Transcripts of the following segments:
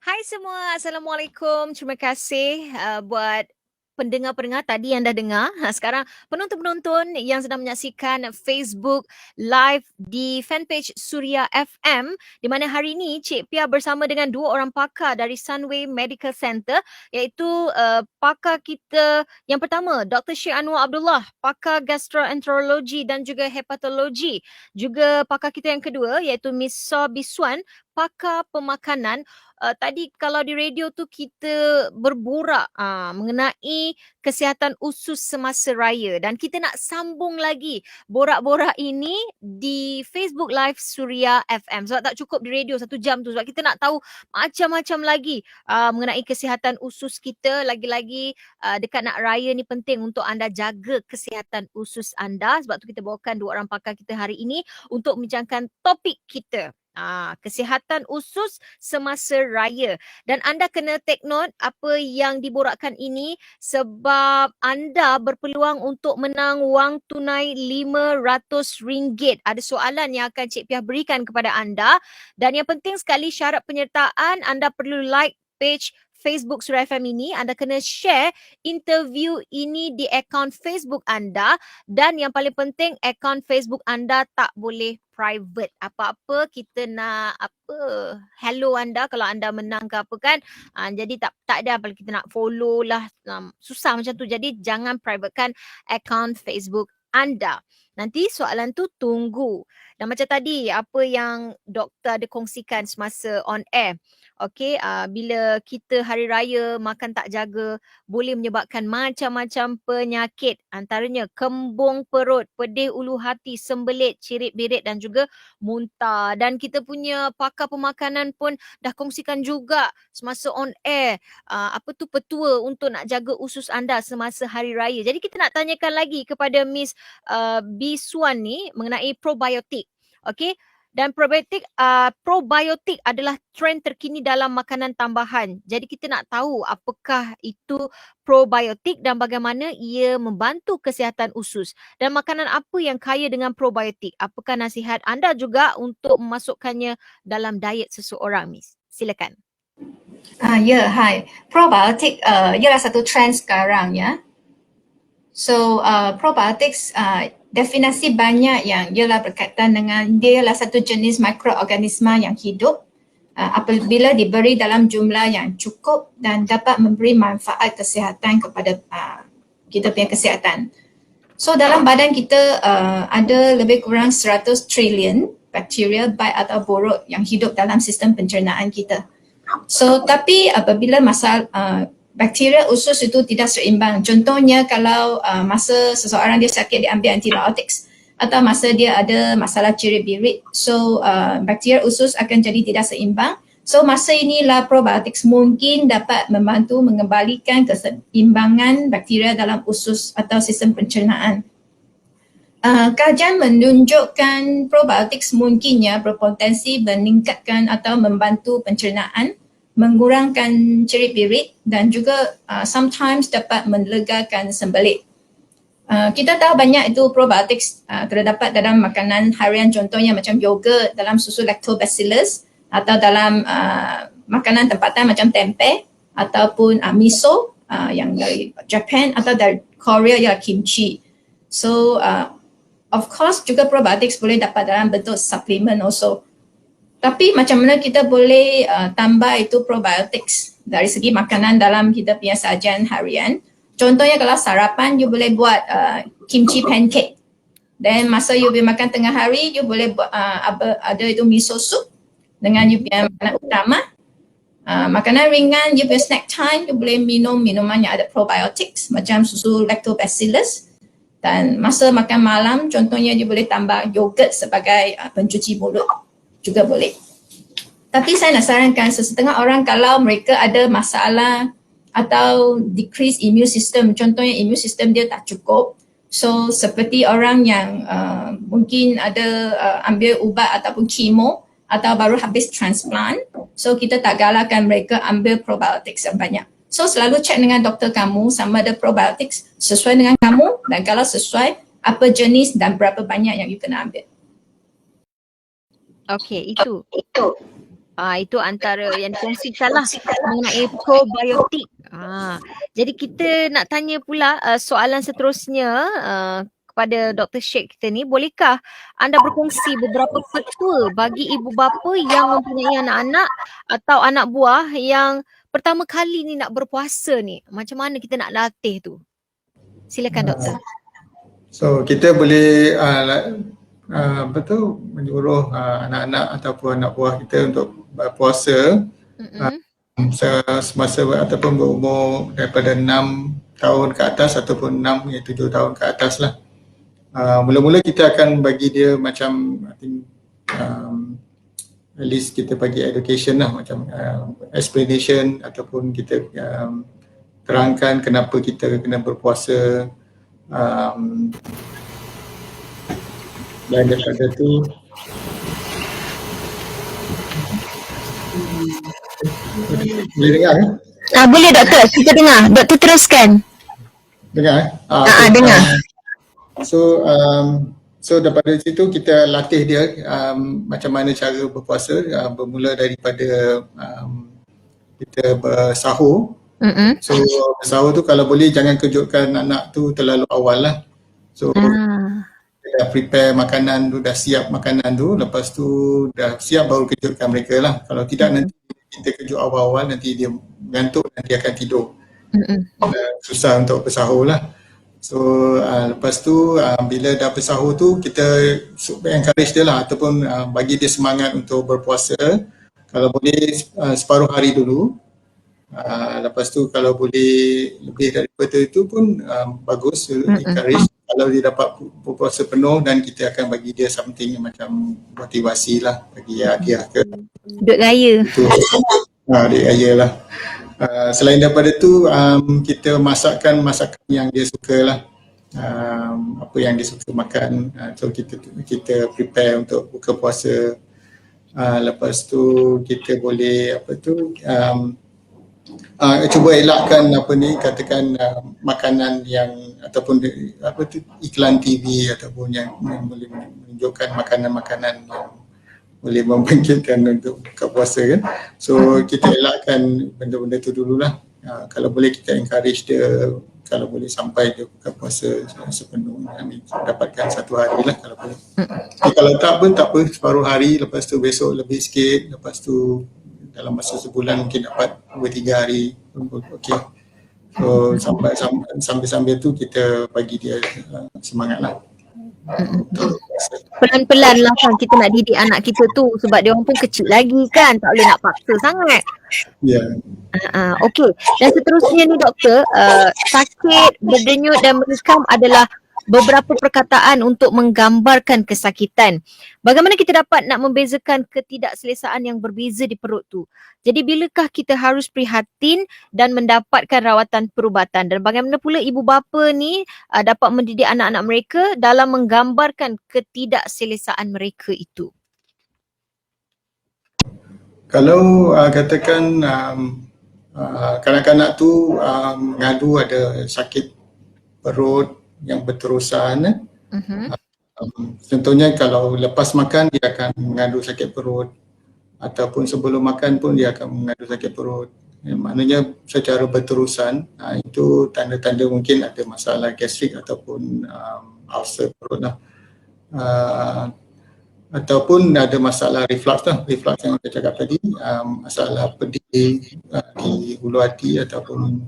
Hai semua, Assalamualaikum. Terima kasih buat pendengar-pendengar tadi yang dah dengar. Sekarang penonton-penonton yang sedang menyaksikan Facebook Live di fanpage Suria FM, di mana hari ini Cik Pia bersama dengan dua orang pakar dari Sunway Medical Center, iaitu pakar kita yang pertama, Dr. Syed Anwar Abdullah, pakar gastroenterologi dan juga hepatologi. Juga pakar kita yang kedua, iaitu Miss Saw Biswan, pakar pemakanan. Tadi kalau di radio tu kita berborak mengenai kesihatan usus semasa raya, dan kita nak sambung lagi borak-borak ini di Facebook Live Suria FM, sebab tak cukup di radio 1 jam tu, sebab kita nak tahu macam-macam lagi mengenai kesihatan usus kita. Lagi-lagi dekat nak raya ni penting untuk anda jaga kesihatan usus anda. Sebab tu kita bawakan dua orang pakar kita hari ini untuk membincangkan topik kita, kesihatan usus semasa raya. Dan anda kena take note apa yang diborakkan ini, sebab anda berpeluang untuk menang wang tunai RM500. Ada soalan yang akan Cik Piah berikan kepada anda, dan yang penting sekali, syarat penyertaan anda perlu like page Facebook Suria FM ini. Anda kena share interview ini di akaun Facebook anda, dan yang paling penting, akaun Facebook anda tak boleh private. Apa-apa kita nak hello anda kalau anda menang ke apa kan. Jadi tak ada apa kita nak follow lah. Susah macam tu. Jadi jangan privatekan akaun Facebook anda. Nanti soalan tu tunggu. Dan macam tadi apa yang doktor ada kongsikan semasa on air. Okey, bila kita hari raya makan tak jaga, boleh menyebabkan macam-macam penyakit, antaranya kembung perut, pedih ulu hati, sembelit, cirit-birit dan juga muntah. Dan kita punya pakar pemakanan pun dah kongsikan juga semasa on air apa tu petua untuk nak jaga usus anda semasa hari raya. Jadi kita nak tanyakan lagi kepada Miss Biswan ni mengenai probiotik. Okey, dan probiotik adalah trend terkini dalam makanan tambahan. Jadi kita nak tahu apakah itu probiotik dan bagaimana ia membantu kesihatan usus. Dan makanan apa yang kaya dengan probiotik? Apakah nasihat anda juga untuk memasukkannya dalam diet seseorang, Miss? Silakan. Hai. Probiotik ialah satu trend sekarang ya. So probiotics definisi banyak yang ialah berkaitan dengan dia ialah satu jenis mikroorganisma yang hidup apabila diberi dalam jumlah yang cukup dan dapat memberi manfaat kesihatan kepada kita punya kesihatan. So dalam badan kita ada lebih kurang 100 trilion bakteria baik atau buruk yang hidup dalam sistem pencernaan kita. So tapi apabila bakteria usus itu tidak seimbang, contohnya kalau masa seseorang dia sakit dia ambil antibiotics atau masa dia ada masalah cirit-birit, so bakteria usus akan jadi tidak seimbang. So masa inilah probiotics mungkin dapat membantu mengembalikan keseimbangan bakteria dalam usus atau sistem pencernaan. Kajian menunjukkan probiotics mungkinnya berpotensi meningkatkan atau membantu pencernaan, mengurangkan cirit-birit dan juga sometimes dapat melegakan sembelit. Kita tahu banyak itu probiotics terdapat dalam makanan harian, contohnya macam yogurt, dalam susu lactobacillus atau dalam makanan tempatan macam tempe ataupun miso yang dari Japan atau dari Korea ialah kimchi. So of course juga probiotics boleh dapat dalam bentuk suplemen also. Tapi macam mana kita boleh tambah itu probiotics dari segi makanan dalam kita punya sajian harian. Contohnya kalau sarapan, you boleh buat kimchi pancake. Dan masa you boleh makan tengah hari, you boleh buat ada itu miso soup dengan you punya makanan utama. Makanan ringan, you punya snack time, you boleh minum minuman yang ada probiotics macam susu lactobacillus. Dan masa makan malam, contohnya you boleh tambah yogurt sebagai pencuci mulut. Juga boleh. Tapi saya nak sarankan sesetengah orang kalau mereka ada masalah atau decrease immune system, contohnya immune system dia tak cukup. So seperti orang yang mungkin ada ambil ubat ataupun chemo atau baru habis transplant, so kita tak galakkan mereka ambil probiotics yang banyak. So selalu cek dengan doktor kamu sama ada probiotics sesuai dengan kamu, dan kalau sesuai apa jenis dan berapa banyak yang you kena ambil. Okey, itu. Itu antara yang dikongsikan lah mengenai probiotik. Jadi kita nak tanya pula soalan seterusnya kepada Dr. Sheikh kita ni, bolehkah anda berkongsi beberapa petua bagi ibu bapa yang mempunyai anak-anak atau anak buah yang pertama kali ni nak berpuasa ni? Macam mana kita nak latih tu? Silakan doktor. So kita boleh menyuruh anak-anak ataupun anak buah kita untuk berpuasa semasa ataupun berumur daripada 6 tahun ke atas ataupun 6 hingga 7 tahun ke atas lah. Mula-mula kita akan bagi dia macam at least kita bagi education lah, macam explanation ataupun kita terangkan kenapa kita kena berpuasa. Dan daripada tu boleh dengar kan? Boleh doktor, kita dengar. Doktor teruskan. Dengar dengar. So daripada situ kita latih dia macam mana cara berpuasa, bermula daripada kita bersahur. So bersahur tu kalau boleh jangan kejutkan anak tu terlalu awal lah. So kita dah prepare makanan tu, dah siap makanan tu, lepas tu dah siap baru kejutkan mereka lah. Kalau tidak nanti kita kejut awal-awal, nanti dia mengantuk dan dia akan tidur. Susah untuk bersahur lah. So lepas tu bila dah bersahur tu kita encourage dia lah ataupun bagi dia semangat untuk berpuasa. Kalau boleh separuh hari dulu. Lepas tu kalau boleh lebih daripada itu pun bagus, encourage. Kalau dia dapat berpuasa penuh, dan kita akan bagi dia something macam motivasi lah, bagi hadiah ke duit raya. Duit raya lah. Selain daripada tu kita masakkan masakan yang dia suka lah, apa yang dia suka makan. So kita prepare untuk buka puasa. Lepas tu kita boleh cuba elakkan katakan makanan yang ataupun iklan TV ataupun yang boleh menunjukkan makanan-makanan yang boleh membangkitkan untuk buka puasa kan. So kita elakkan benda-benda tu dululah. Kalau boleh kita encourage dia, kalau boleh sampai dia buka puasa sepenuhnya, dapatkan satu hari lah kalau boleh. Kalau tak pun tak apa, separuh hari, lepas tu besok lebih sikit, lepas tu dalam masa sebulan mungkin dapat 2-3 hari. Okey. So sambil-sambil tu kita bagi dia semangat lah. Pelan-pelan lah kan kita nak didik anak kita tu, sebab dia orang pun kecil lagi kan, tak boleh nak paksa sangat. Ya. Okey. Dan seterusnya ni doktor, sakit, berdenyut dan menikam adalah beberapa perkataan untuk menggambarkan kesakitan. Bagaimana kita dapat nak membezakan ketidakselesaan yang berbeza di perut tu? Jadi bilakah kita harus prihatin dan mendapatkan rawatan perubatan? Dan bagaimana pula ibu bapa ni dapat mendidik anak-anak mereka dalam menggambarkan ketidakselesaan mereka itu? Kalau katakan kanak-kanak tu mengadu ada sakit perut yang berterusan, contohnya kalau lepas makan dia akan mengadu sakit perut, ataupun sebelum makan pun dia akan mengadu sakit perut. Maknanya secara berterusan, itu tanda-tanda mungkin ada masalah gastrik ataupun ulcer perut lah. Ataupun ada masalah reflux lah, reflux yang saya cakap tadi, masalah pedih di hulu hati ataupun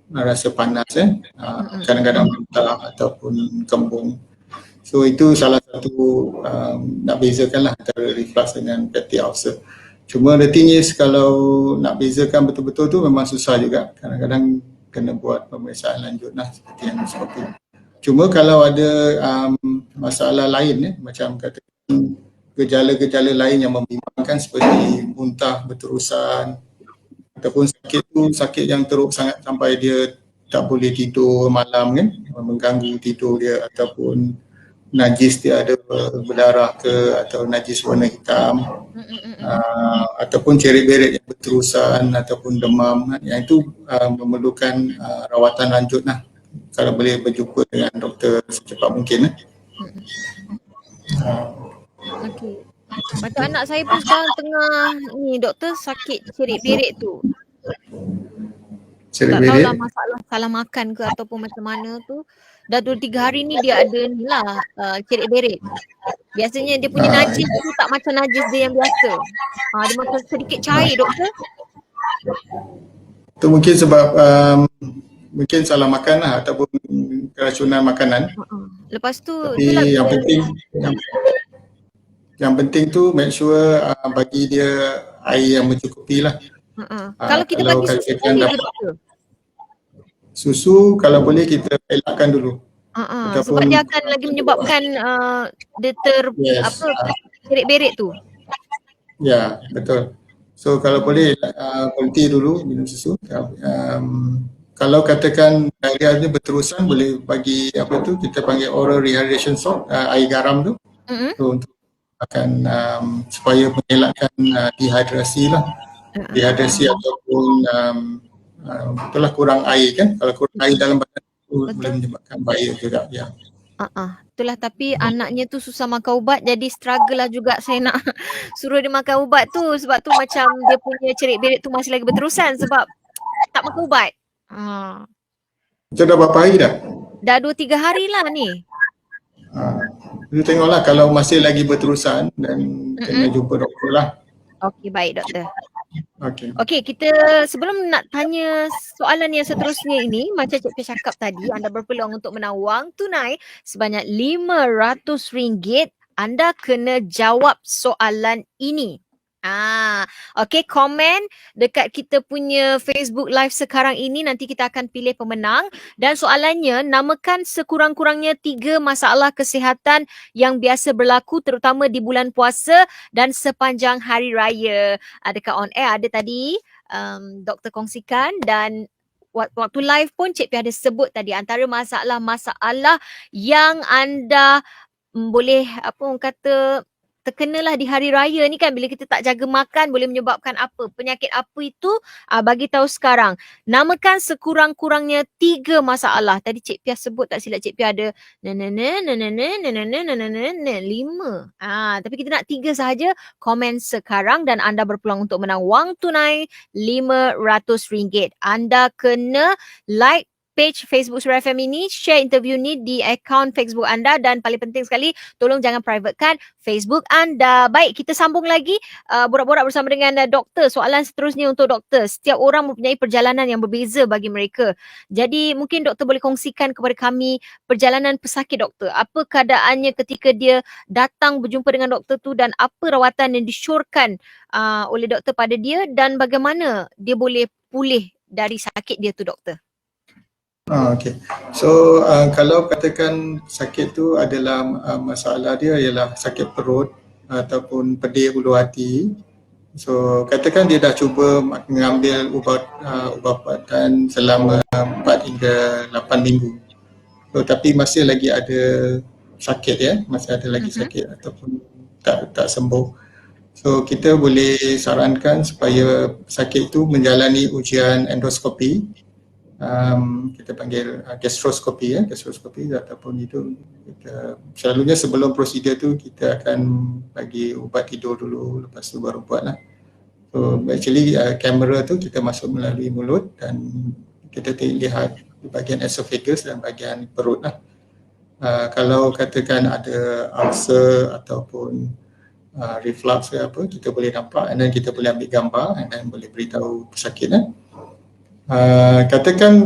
rasa panas, kadang-kadang muntah ataupun kembung. So itu salah satu nak bezakan lah antara reflux dengan fatty ulcer. Cuma the thing is, kalau nak bezakan betul-betul tu memang susah juga. Kadang-kadang kena buat pemeriksaan lanjut lah seperti yang seperti. Cuma kalau ada masalah lain, macam katakan gejala-gejala lain yang membimbangkan seperti muntah berterusan, ataupun sakit tu sakit yang teruk sangat sampai dia tak boleh tidur malam kan, mengganggu tidur dia, ataupun najis dia ada berdarah ke, atau najis warna hitam, ataupun cerit-berit yang berterusan ataupun demam, yang itu memerlukan rawatan lanjut lah. Kalau boleh berjumpa dengan doktor secepat mungkin. Okey. Macam anak saya pun sekarang tengah ni doktor sakit cerit-berit tu. Cerit Tak tahulah berit. masalah salah makan ke ataupun macam mana tu. Dah 2-3 hari ni dia ada ni lah cerit-berit. Biasanya dia punya najis tu tak macam najis dia yang biasa. Dia macam sedikit cair doktor. Itu mungkin sebab mungkin salah makan lah ataupun keracunan makanan. Lepas tu Tapi itulah yang bila penting yang penting tu make sure bagi dia air yang mencukupi lah. Kalau kita kalau bagi susu katakan boleh ke dapat doktor? susu, kalau boleh kita elakkan dulu. Sebab dia akan lagi menyebabkan dia Yes, cerit-berit tu. ya betul. So kalau boleh berhenti dulu minum susu. Kalau katakan diarrhea berterusan, boleh bagi apa tu kita panggil oral rehydration salt, air garam tu. So, untuk akan supaya mengelakkan dehidrasi lah. Dehidrasi ataupun itulah kurang air kan. Kalau kurang air dalam badan tu boleh menyebabkan bahaya juga. Ya. Itulah, tapi anaknya tu susah makan ubat, jadi struggle lah juga saya nak suruh dia makan ubat tu. Sebab tu macam dia punya cerit-berit tu masih lagi berterusan sebab tak makan ubat. Itu dah berapa hari dah? Dah 2-3 hari lah ni. Kita tengoklah kalau masih lagi berterusan dan kena jumpa doktor lah. Okey, baik doktor. Okey. Okey, kita sebelum nak tanya soalan yang seterusnya ini, macam Cik Pia cakap tadi, anda berpeluang untuk menang wang tunai sebanyak RM500. Anda kena jawab soalan ini. Okey, komen dekat kita punya Facebook Live sekarang ini, nanti kita akan pilih pemenang. Dan soalannya, namakan sekurang-kurangnya 3 masalah kesihatan yang biasa berlaku terutama di bulan puasa dan sepanjang hari raya. Dekat on air ada tadi doktor kongsikan, dan waktu live pun Cik Pia ada sebut tadi antara masalah-masalah yang anda boleh terkenalah di hari raya ni kan, bila kita tak jaga makan boleh menyebabkan apa, penyakit apa itu, bagi tahu sekarang. Namakan sekurang-kurangnya 3 masalah. Tadi Cik Pia sebut, tak silap Cik Pia ada 5. Tapi kita nak 3 sahaja. Komen sekarang dan anda berpeluang untuk menang wang tunai RM500. Anda kena like page Facebook Suria FM ini, share interview ni di akaun Facebook anda, dan paling penting sekali, tolong jangan privatekan Facebook anda. Baik, kita sambung lagi borak-borak bersama dengan doktor. Soalan seterusnya untuk doktor. Setiap orang mempunyai perjalanan yang berbeza bagi mereka. Jadi mungkin doktor boleh kongsikan kepada kami perjalanan pesakit doktor. Apa keadaannya ketika dia datang berjumpa dengan doktor tu, dan apa rawatan yang disyorkan oleh doktor pada dia, dan bagaimana dia boleh pulih dari sakit dia tu doktor. Okay. So kalau katakan sakit tu adalah masalah dia ialah sakit perut ataupun pedih ulu hati. So katakan dia dah cuba mengambil ubat-ubatan selama 4 hingga 8 minggu. So tapi masih lagi ada sakit masih ada lagi sakit ataupun tak sembuh. So kita boleh sarankan supaya sakit itu menjalani ujian endoskopi. Kita panggil gastroskopi ataupun itu selalunya sebelum prosedur tu kita akan bagi ubat tidur dulu, lepas tu baru buat lah. So actually kamera tu kita masuk melalui mulut dan kita lihat di bahagian esophagus dan bahagian perut lah. Kalau katakan ada ulcer ataupun reflux ke apa, kita boleh nampak dan kita boleh ambil gambar dan boleh beritahu pesakit katakan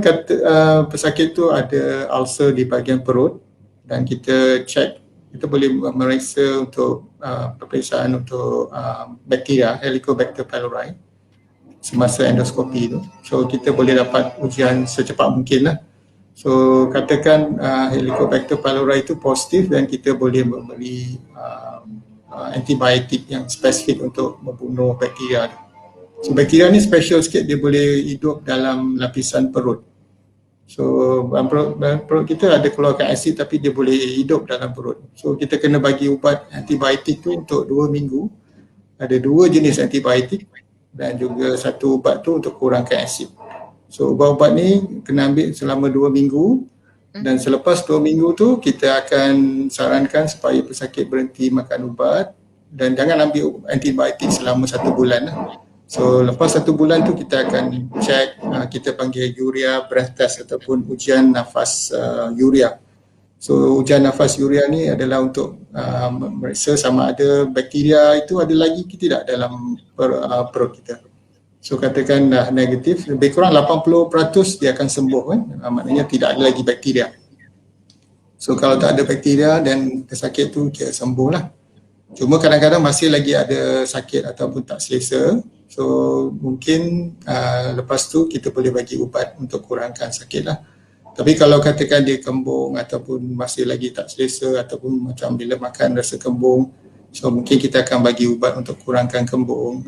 pesakit tu ada ulcer di bahagian perut dan kita check, kita boleh meriksa untuk peperiksaan untuk bakteria Helicobacter pylori semasa endoskopi tu. So kita boleh dapat ujian secepat mungkin lah. So katakan Helicobacter pylori itu positif dan kita boleh memberi antibiotik yang spesifik untuk membunuh bakteria tu. So bakteria ni special sikit, dia boleh hidup dalam lapisan perut. So perut kita ada keluarkan asid tapi dia boleh hidup dalam perut. So kita kena bagi ubat antibiotik tu untuk 2 minggu. Ada 2 jenis antibiotik dan juga satu ubat tu untuk kurangkan asid. So ubat-ubat ni kena ambil selama 2 minggu dan selepas 2 minggu tu kita akan sarankan supaya pesakit berhenti makan ubat dan jangan ambil antibiotik selama 1 bulan lah. So lepas 1 bulan tu kita akan check, kita panggil urea breath test ataupun ujian nafas urea. So ujian nafas urea ni adalah untuk meriksa sama ada bakteria itu ada lagi ke tidak dalam perut kita. So katakan dah negatif, lebih kurang 80% dia akan sembuh kan. Maknanya tidak ada lagi bakteria. So kalau tak ada bakteria dan sakit tu dia sembuh lah. Cuma kadang-kadang masih lagi ada sakit ataupun tak selesa. So mungkin lepas tu kita boleh bagi ubat untuk kurangkan sakit lah. Tapi kalau katakan dia kembung ataupun masih lagi tak selesa ataupun macam bila makan rasa kembung, so mungkin kita akan bagi ubat untuk kurangkan kembung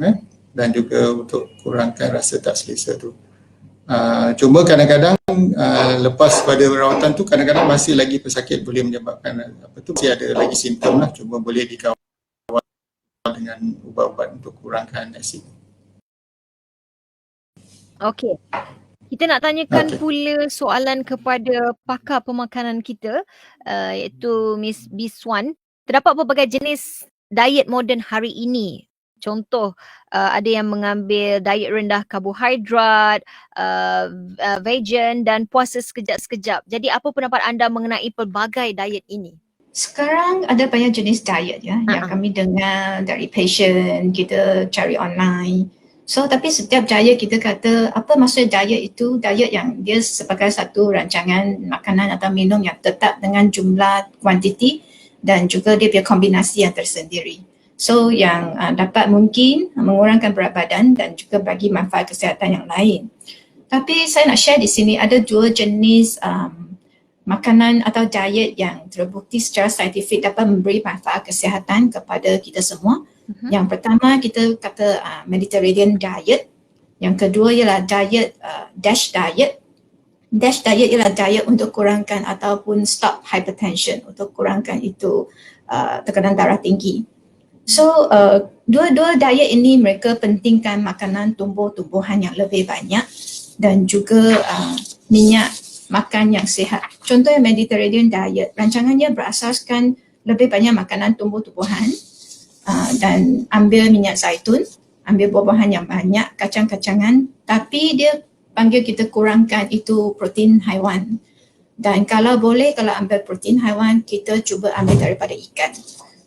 dan juga untuk kurangkan rasa tak selesa tu. Cuma kadang-kadang lepas pada rawatan tu kadang-kadang masih lagi pesakit boleh menyebabkan masih ada lagi simptom lah, cuma boleh dikawal dengan ubat-ubat untuk kurangkan asid. Okey. Kita nak tanyakan pula soalan kepada pakar pemakanan kita, iaitu Miss Biswan. Terdapat pelbagai jenis diet moden hari ini. Contoh, ada yang mengambil diet rendah karbohidrat, vegan dan puasa sekejap-sekejap. Jadi apa pendapat anda mengenai pelbagai diet ini? Sekarang ada banyak jenis diet ya yang kami dengar dari patient, kita cari online. So tapi setiap diet kita kata apa maksud diet itu? Diet yang dia sebagai satu rancangan makanan atau minum yang tetap dengan jumlah kuantiti dan juga dia punya kombinasi yang tersendiri. So yang dapat mungkin mengurangkan berat badan dan juga bagi manfaat kesihatan yang lain. Tapi saya nak share di sini ada 2 jenis makanan atau diet yang terbukti secara saintifik dapat memberi manfaat kesihatan kepada kita semua. Yang pertama kita kata Mediterranean diet. Yang kedua ialah diet DASH diet. DASH diet ialah diet untuk kurangkan ataupun stop hypertension, untuk kurangkan itu tekanan darah tinggi. So dua-dua diet ini mereka pentingkan makanan tumbuh-tumbuhan yang lebih banyak dan juga minyak makan yang sihat. Contohnya Mediterranean diet, rancangannya berasaskan lebih banyak makanan tumbuh-tumbuhan dan ambil minyak zaitun, ambil buah-buahan yang banyak, kacang-kacangan, tapi dia panggil kita kurangkan itu protein haiwan. Dan kalau boleh, kalau ambil protein haiwan, kita cuba ambil daripada ikan.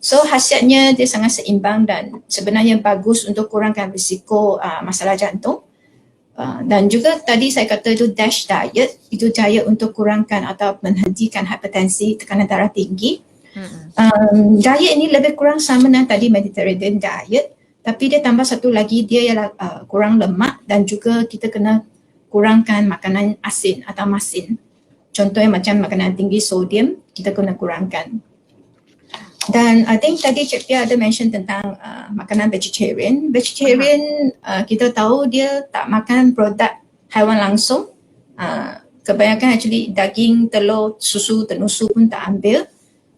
So khasiatnya dia sangat seimbang dan sebenarnya bagus untuk kurangkan risiko masalah jantung. Dan juga tadi saya kata itu DASH diet, itu diet untuk kurangkan atau menghentikan hipertensi, tekanan darah tinggi. Diet ini lebih kurang sama dengan tadi Mediterranean diet, tapi dia tambah satu lagi, dia ialah kurang lemak dan juga kita kena kurangkan makanan asin atau masin. Contohnya macam makanan tinggi sodium, kita kena kurangkan. Dan I think tadi Cik Pia ada mention tentang makanan vegetarian. Vegetarian kita tahu dia tak makan produk haiwan langsung. Kebanyakan actually daging, telur, susu, tenusu pun tak ambil.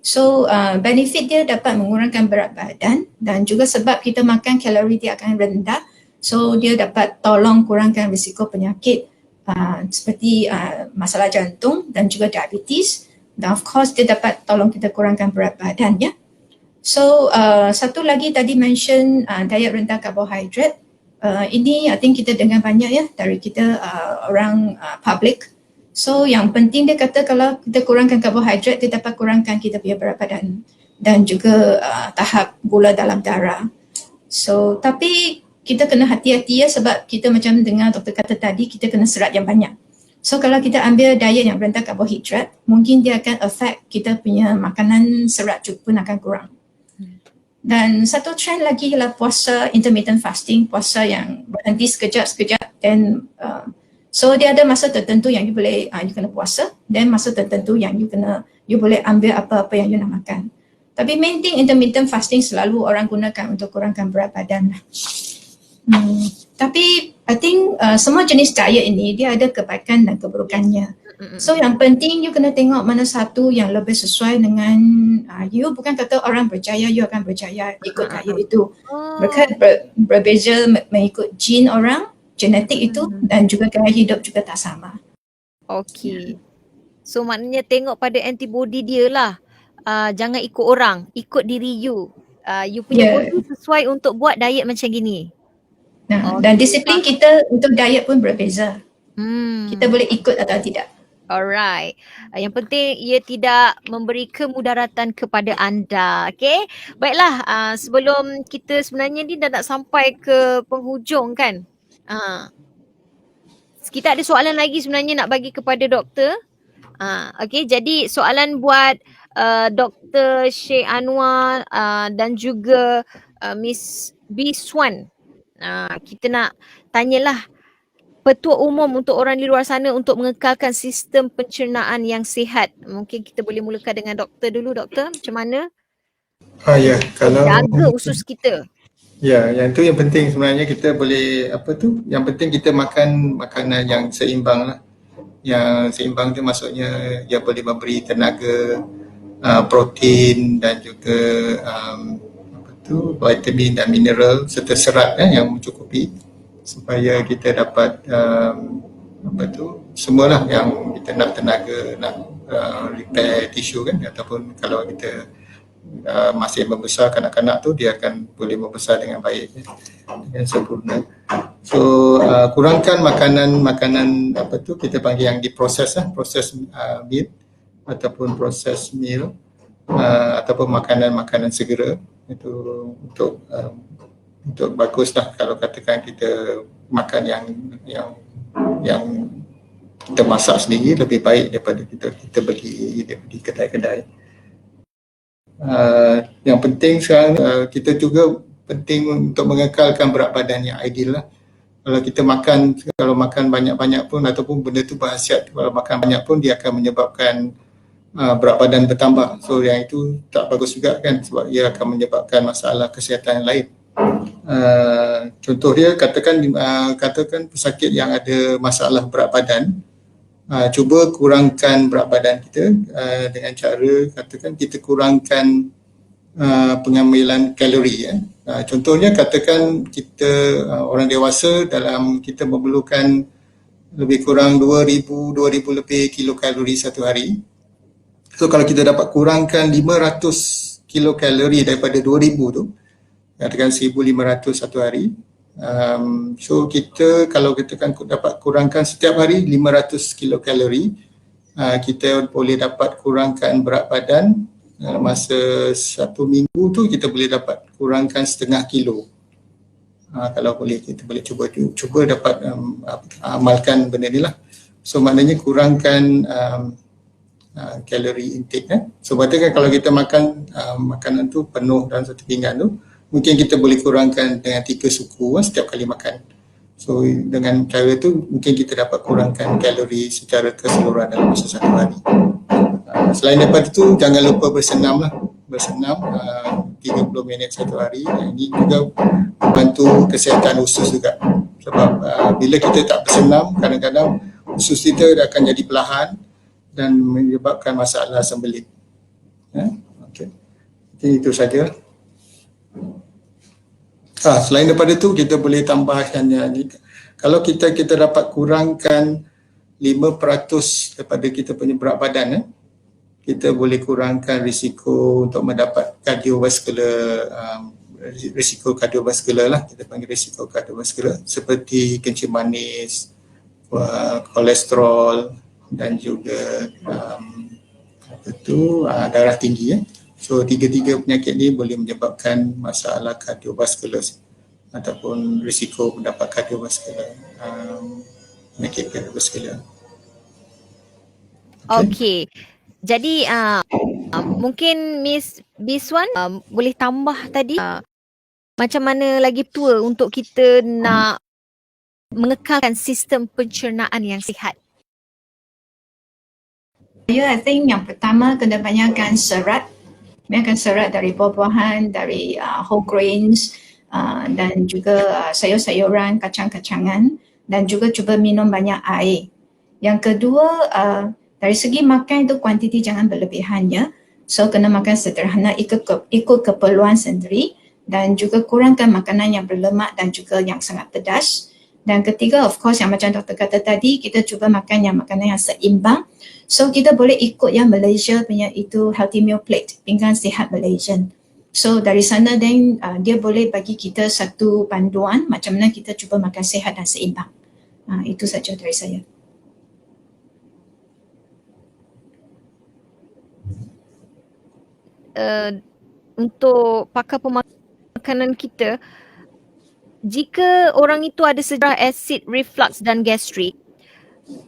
So benefit dia dapat mengurangkan berat badan dan juga sebab kita makan kalori dia akan rendah. So dia dapat tolong kurangkan risiko penyakit seperti masalah jantung dan juga diabetes. Dan of course dia dapat tolong kita kurangkan berat badan ya. So satu lagi tadi mention diet rendah karbohidrat. Ini I think kita dengar banyak ya dari kita orang public. So yang penting dia kata kalau kita kurangkan karbohidrat dia dapat kurangkan kita punya berat badan dan juga tahap gula dalam darah. So tapi kita kena hati-hati ya sebab kita macam dengar doktor kata tadi kita kena serat yang banyak. So kalau kita ambil diet yang rendah karbohidrat, mungkin dia akan affect kita punya makanan serat pun akan kurang. Dan satu trend lagi ialah puasa intermittent fasting, puasa yang berhenti sekejap-sekejap dan so dia ada masa tertentu yang you boleh you kena puasa dan masa tertentu yang you boleh ambil apa-apa yang you nak makan. Tapi main thing intermittent fasting selalu orang gunakan untuk kurangkan berat badan. Tapi I think semua jenis diet ini dia ada kebaikan dan keburukannya. So yang penting you kena tengok mana satu yang lebih sesuai dengan you. Bukan kata orang berjaya you akan berjaya ikut diet itu. Mereka berbeza mengikut gene orang, genetik itu dan juga gaya hidup juga tak sama. Okey. So maknanya tengok pada antibody dia lah. Jangan ikut orang, ikut diri you. you punya Ya. body sesuai untuk buat diet macam gini. Dan disiplin kita untuk diet pun berbeza. Kita boleh ikut atau tidak. Alright. Yang penting ia tidak memberi kemudaratan kepada anda. Okay. Baiklah, sebelum kita sebenarnya ni dah nak sampai ke penghujung kan. Kita ada soalan lagi sebenarnya nak bagi kepada doktor. Okay, jadi soalan buat Dr. Sheikh Anwar dan juga Miss Biswan. Kita nak tanyalah petua umum untuk orang di luar sana untuk mengekalkan sistem pencernaan yang sihat. Mungkin kita boleh mulakan dengan doktor dulu. Doktor, macam mana? Ya, kalau jaga usus kita. Ya, yang tu yang penting sebenarnya kita boleh yang penting kita makan makanan yang seimbang lah. Yang seimbang tu maksudnya dia boleh memberi tenaga, protein dan juga vitamin dan mineral serta serat yang mencukupi supaya kita dapat semualah yang kita nak tenaga, nak repair tisu kan, ataupun kalau kita masih membesar kanak-kanak tu dia akan boleh membesar dengan baik dengan sempurna. So kurangkan makanan kita panggil yang diproses proses meat ataupun proses meal ataupun makanan segera itu untuk baguslah kalau katakan kita makan yang kita masak sendiri lebih baik daripada kita beli di kedai-kedai. Yang penting sekarang kita juga penting untuk mengekalkan berat badan yang ideal lah. Kalau makan banyak-banyak pun ataupun benda tu berkhasiat, kalau makan banyak pun dia akan menyebabkan berat badan bertambah. So yang itu tak bagus juga kan, sebab ia akan menyebabkan masalah kesihatan yang lain. Contoh dia katakan pesakit yang ada masalah berat badan, cuba kurangkan berat badan kita dengan cara katakan kita kurangkan pengambilan kalori. Contohnya katakan kita orang dewasa kita memerlukan lebih kurang 2000 lebih kilokalori satu hari. So kalau kita dapat kurangkan 500 kilokalori daripada 2000 tu, katakan 1500 satu hari. So kita kalau kita kan dapat kurangkan setiap hari 500 kilokalori, kita boleh dapat kurangkan berat badan masa satu minggu tu kita boleh dapat kurangkan 0.5 kilo. Kalau boleh kita boleh cuba dapat amalkan benda ni lah. So maknanya kurangkan kalori intake. So berarti kan kalau kita makan makanan tu penuh dalam satu pinggan tu, mungkin kita boleh kurangkan dengan 3 suku setiap kali makan. So dengan cara tu mungkin kita dapat kurangkan kalori secara keseluruhan dalam masa satu hari. Selain daripada tu jangan lupa bersenam 30 minit satu hari. Ini juga membantu kesihatan usus juga. Sebab bila kita tak bersenam, kadang-kadang usus kita akan jadi belahan dan menyebabkan masalah sembelit. Okey. Jadi itu saja. Selain daripada tu kita boleh tambahkan ni, kalau kita dapat kurangkan 5% daripada kita punya berat badan, kita boleh kurangkan risiko untuk mendapat risiko kardiovaskular lah, kita panggil risiko kardiovaskular seperti kencing manis, kolesterol dan juga darah tinggi. So tiga-tiga penyakit ni boleh menyebabkan masalah kardiovaskular ataupun risiko mendapat kardiovaskular, penyakit kardiovaskular. Okey. Jadi mungkin Miss Biswan boleh tambah tadi macam mana lagi tua untuk kita nak mengekalkan sistem pencernaan yang sihat. I think yang pertama kena banyakkan serat. Banyakkan serat dari buah-buahan, dari whole grains dan juga sayur-sayuran, kacang-kacangan, dan juga cuba minum banyak air. Yang kedua, dari segi makan itu kuantiti jangan berlebihannya. So kena makan sederhana ikut keperluan sendiri, dan juga kurangkan makanan yang berlemak dan juga yang sangat pedas. Dan ketiga, of course, yang macam doktor kata tadi, kita cuba makan makanan yang seimbang. So kita boleh ikut yang Malaysia punya itu healthy meal plate, pinggan sihat Malaysian. So dari sana then dia boleh bagi kita satu panduan macam mana kita cuba makan sihat dan seimbang. Itu saja dari saya. Untuk pakar pemakanan kita, jika orang itu ada sejarah acid reflux dan gastrik,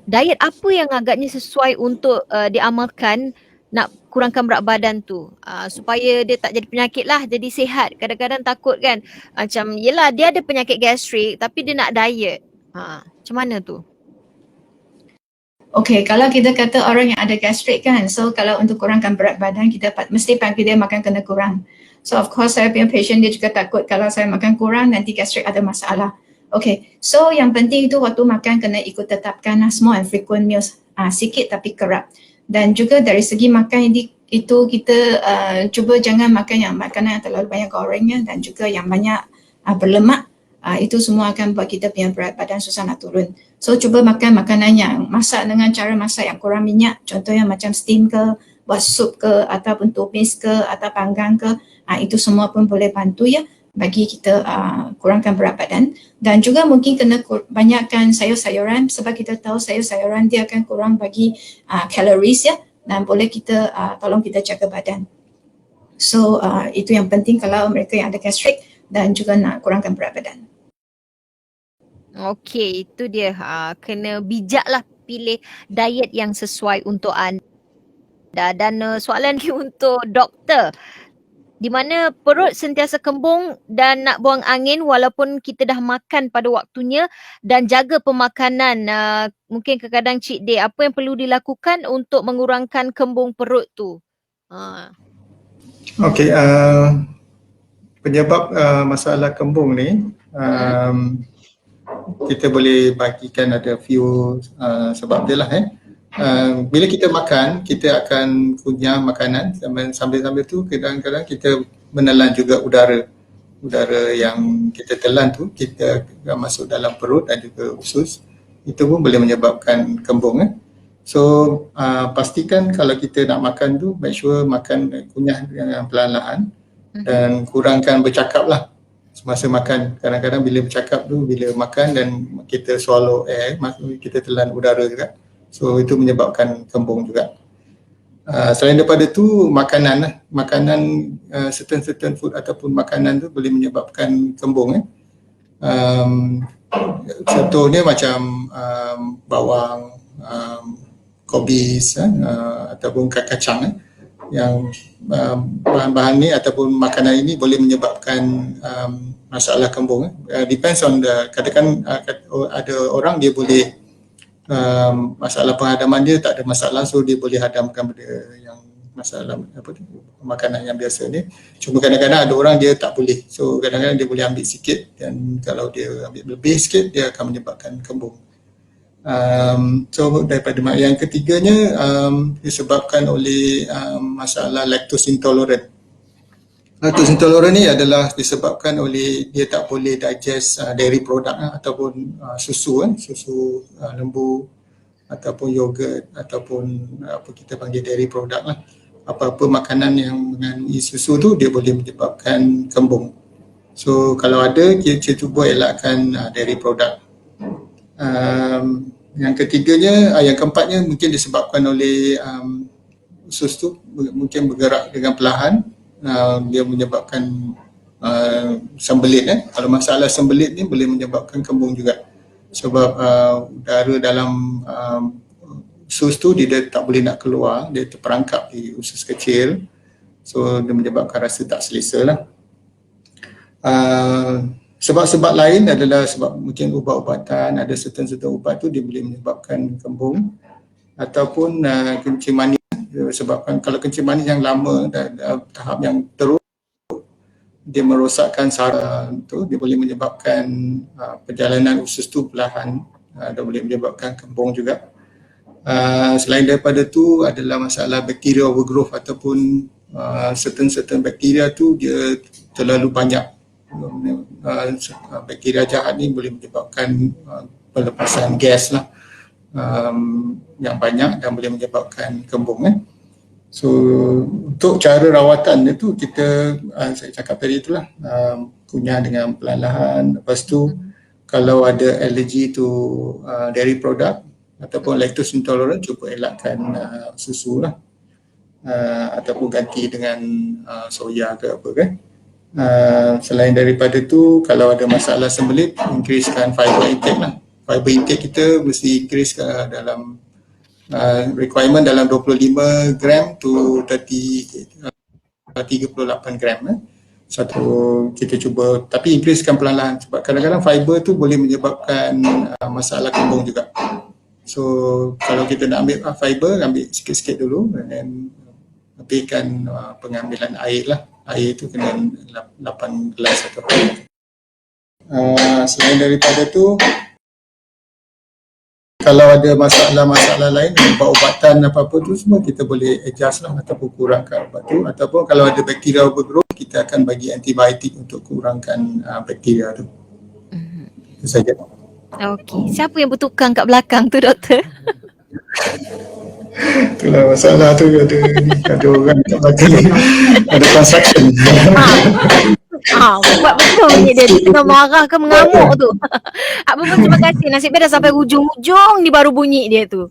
diet apa yang agaknya sesuai untuk diamalkan nak kurangkan berat badan tu, supaya dia tak jadi penyakit lah, jadi sihat. Kadang-kadang takut kan, macam yelah dia ada penyakit gastrik tapi dia nak diet. Macam mana tu? Okay, kalau kita kata orang yang ada gastrik kan, so kalau untuk kurangkan berat badan kita mesti panggil dia makan kena kurang. So of course saya punya patient dia juga takut kalau saya makan kurang nanti gastrik ada masalah. Okay, so yang penting itu waktu makan kena ikut tetapkan small and frequent meals, sikit tapi kerap. Dan juga dari segi makan itu kita cuba jangan makan yang makanan yang terlalu banyak gorengnya dan juga yang banyak berlemak. Itu semua akan buat kita punya berat badan susah nak turun. So cuba makan makanan yang masak dengan cara masak yang kurang minyak, contohnya macam steam ke, buat sup ke, ataupun tumis ke, atau panggang ke. Itu semua pun boleh bantu ya bagi kita kurangkan berat badan. Dan juga mungkin kena banyakkan sayur-sayuran sebab kita tahu sayur-sayuran dia akan kurang bagi calories ya, dan boleh kita tolong kita jaga badan. So itu yang penting kalau mereka yang ada gastrik dan juga nak kurangkan berat badan. Okey, itu dia. Kena bijaklah pilih diet yang sesuai untuk anda. Dan soalan ni untuk doktor. Di mana perut sentiasa kembung dan nak buang angin walaupun kita dah makan pada waktunya, dan jaga pemakanan. Mungkin kadang-kadang cheat day. Apa yang perlu dilakukan untuk mengurangkan kembung perut tu? Okey, penyebab masalah kembung ni, kita boleh bagikan ada few sebab dia lah. Bila kita makan, kita akan kunyah makanan, sambil-sambil tu kadang-kadang kita menelan juga udara yang kita telan tu, kita masuk dalam perut dan juga usus. Itu pun boleh menyebabkan kembung. So pastikan kalau kita nak makan tu, make sure makan kunyah dengan perlahan-lahan dan kurangkan bercakap lah semasa makan. Kadang-kadang bila bercakap tu, bila makan dan kita swallow air, kita telan udara juga. So itu menyebabkan kembung juga. Selain daripada tu, makanan certain food ataupun makanan tu boleh menyebabkan kembung. Contohnya macam bawang, kobis ataupun kacang. Yang bahan-bahan ni ataupun makanan ini boleh menyebabkan masalah kembung. Depends on kadang-kadang ada orang dia boleh masalah penghadaman dia tak ada masalah, so dia boleh hadamkan benda yang masalah makanan yang biasa ni. Cuma kadang-kadang ada orang dia tak boleh, so kadang-kadang dia boleh ambil sikit, dan kalau dia ambil lebih sikit dia akan menyebabkan kembung. So daripada yang ketiganya disebabkan oleh masalah lactose intolerant. Lactose intolerant ni adalah disebabkan oleh dia tak boleh digest dairy product ataupun susu lembu ataupun yogurt ataupun apa kita panggil dairy product lah. Apa-apa makanan yang mengandungi susu tu dia boleh menyebabkan kembung. So kalau ada, kita cuba elakkan dairy product. Yang ketiganya, yang keempatnya mungkin disebabkan oleh usus tu mungkin bergerak dengan perlahan, dia menyebabkan sembelit. Kalau masalah sembelit ni boleh menyebabkan kembung juga, sebab udara dalam usus tu dia tak boleh nak keluar, dia terperangkap di usus kecil, so dia menyebabkan rasa tak selesa lah. Sebab-sebab lain adalah sebab mungkin ubat-ubatan, ada certain ubat tu dia boleh menyebabkan kembung, ataupun kencing manis. Sebabkan kalau kencing manis yang lama dan tahap yang teruk, dia merosakkan saraf tu, dia boleh menyebabkan perjalanan usus tu perlahan, dan boleh menyebabkan kembung juga. Selain daripada tu adalah masalah bacteria overgrowth, ataupun certain bakteria tu dia terlalu banyak. Bakteria jahat ni boleh menyebabkan pelepasan gas lah yang banyak dan boleh menyebabkan kembung. So untuk cara rawatan dia tu kita saya cakap tadi itulah kunyah dengan perlahan-lahan. Lepas tu kalau ada allergy tu dairy product ataupun lactose intolerant, cuba elakkan susu lah. Ataupun ganti dengan soya ke apa kan. Selain daripada tu, kalau ada masalah sembelit, increasekan fiber intake lah. Fiber intake kita mesti increase dalam requirement dalam 25 gram to 38 gram. Satu kita cuba, tapi increasekan perlahan-lahan sebab kadang-kadang fiber tu boleh menyebabkan masalah kembung juga. So kalau kita nak ambil fiber, ambil sikit-sikit dulu dan lebihkan pengambilan air lah. Air tu kena 8 gelas atau apa. Selain daripada tu, kalau ada masalah-masalah lain, ubat-ubatan apa-apa tu semua kita boleh adjust lah ataupun kurangkan ubat tu. Ataupun kalau ada bakteria overgrowth, kita akan bagi antibiotik untuk kurangkan bakteria tu. Itu saja. Okey, siapa yang bertukang kat belakang tu, doktor? Itulah masalah tu, ada orang kat belakang ni, ada transaction. Buat betul bunyi dia tengah marah ke mengamuk tu. Apa pun terima kasih. Nasib baik dah sampai hujung-hujung ni baru bunyi dia tu.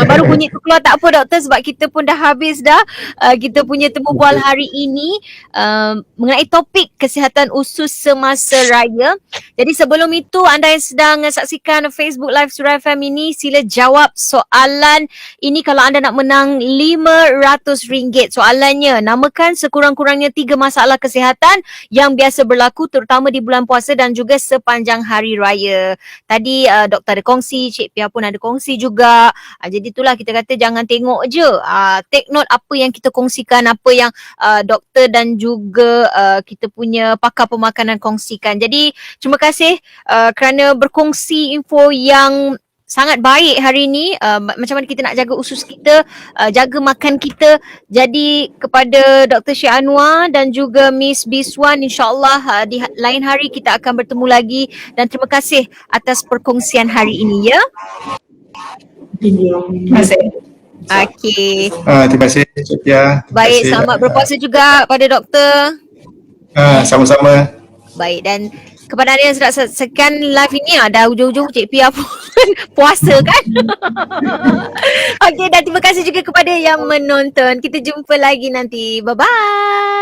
Baru bunyi tu keluar, tak apa doktor sebab kita pun dah habis dah. Kita punya temu bual hari ini mengenai topik kesihatan usus semasa raya. Jadi sebelum itu anda yang sedang saksikan Facebook Live Suria FM ini, sila jawab soalan ini kalau anda nak menang RM500. Soalannya, namakan sekurang-kurangnya 3 masalah kesihatan yang biasa berlaku terutama di bulan puasa dan juga sepanjang hari raya. Tadi doktor ada kongsi, Cik Pia pun ada kongsi juga. Jadi itulah kita kata jangan tengok je. Take note apa yang kita kongsikan, apa yang doktor dan juga kita punya pakar pemakanan kongsikan. Jadi terima kasih kerana berkongsi info yang sangat baik hari ini, macam mana kita nak jaga usus kita, jaga makan kita. Jadi kepada Dr. Syed Anwar dan juga Miss Biswan, insyaAllah di lain hari kita akan bertemu lagi dan terima kasih atas perkongsian hari ini ya. Terima kasih. Okey. Terima kasih Cik Pia. Baik, selamat berpuasa juga pada doktor. Sama-sama. Baik, dan kepada anda yang sedang saksikan live ini, dah hujung-hujung Cik Pia pun puasa kan. Okey, dan terima kasih juga kepada yang menonton. Kita jumpa lagi nanti. Bye-bye.